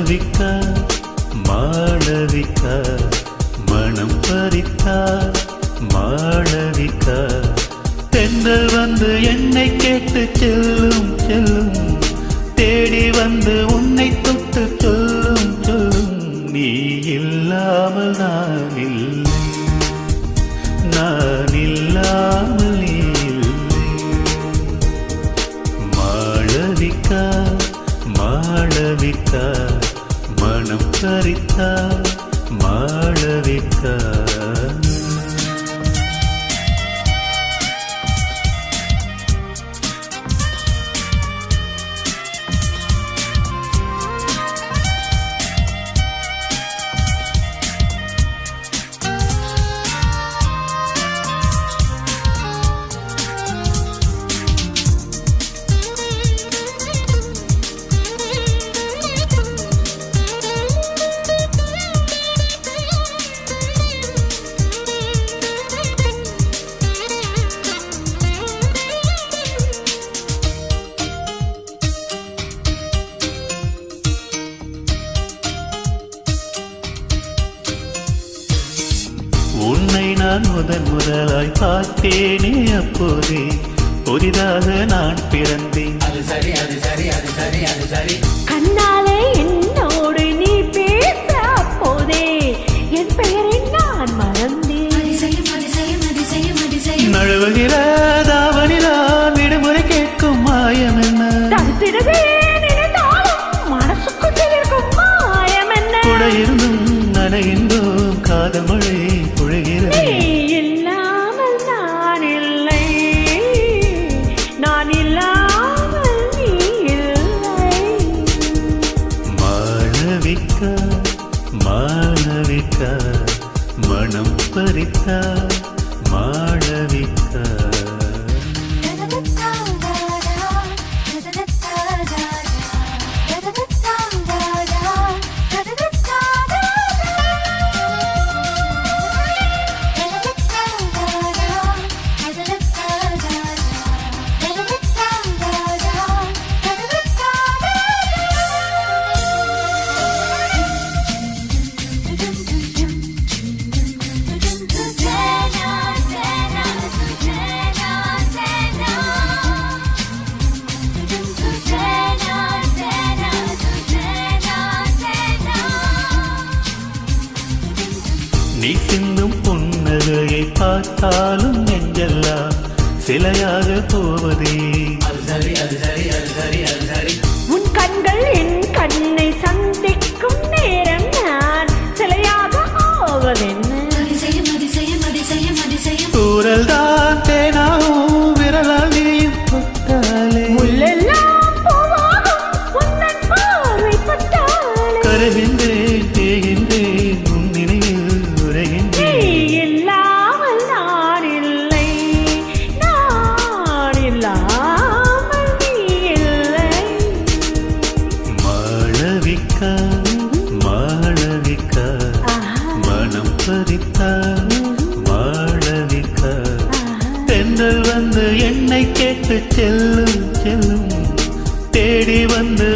மாளவிகா மாளவிகா மனம் பறித்தார் மாளவிகா தென்றல் வந்து என்னை கேட்டு செல்லும் செல்லும் தேடி வந்து உன்னை தொட்டு சொல்லும் சொல்லும் நீ இல்லாமல் நான் இல்லை நான் இல்லாமல் நீ இல்லை மாளவிகா மாளவிகா மனம் பறித்தார் மாளவிகா உன்னை நான் முதலாய் பார்த்தேனே அப்போதே புதிதாக நான் பிறந்தேன் அது சரி அது சரி அது சரி அது சரி கண்ணாலே என்னோடு நீ பேச அப்போதே என் பெயரை நான் மறந்தேன் நழுவுகிற தாவணிதான் விடுமுறை கேட்கும் மாயம் என்ன கூட இருந்தும் நனைகின்றோம் காதல் மழை பொழிகிறது இல்லாமல் நான் இல்லை நான் இல்லாமல் நீ இல்லை மாளவிகா மாளவிகா மனம் பறித்தார் மாளவிகா நீ சிந்தும் புன்னகையை பார்த்தாலும் நெஞ்செல்லாம் சிலையாக போவதே அது சரி அது சரி அது சரி அது சரி உன் கண்கள் என் கண்ணை சந்திக்கும் நேரம் நான் சிலையாக ஆவதென்ன தூரல் தான் தேனாவும் விரலால் நீயும் தொட்டாலே முள்ளெல்லாம் பூவாகும் உன்னன் பார்வை பட்டாலே கருகின்றேன் தேகின்றேன் உன் நினைவில் உரைகின்றேன் இல்லாமல் நான் இல்லை நான் இல்லாமல் நீ இல்லை மாளவிகா மாளவிகா மனம் பறித்தார் மாளவிகா தென்றல் வந்து என்னை கேட்டு செல்லும் செல்லும் தேடி வந்து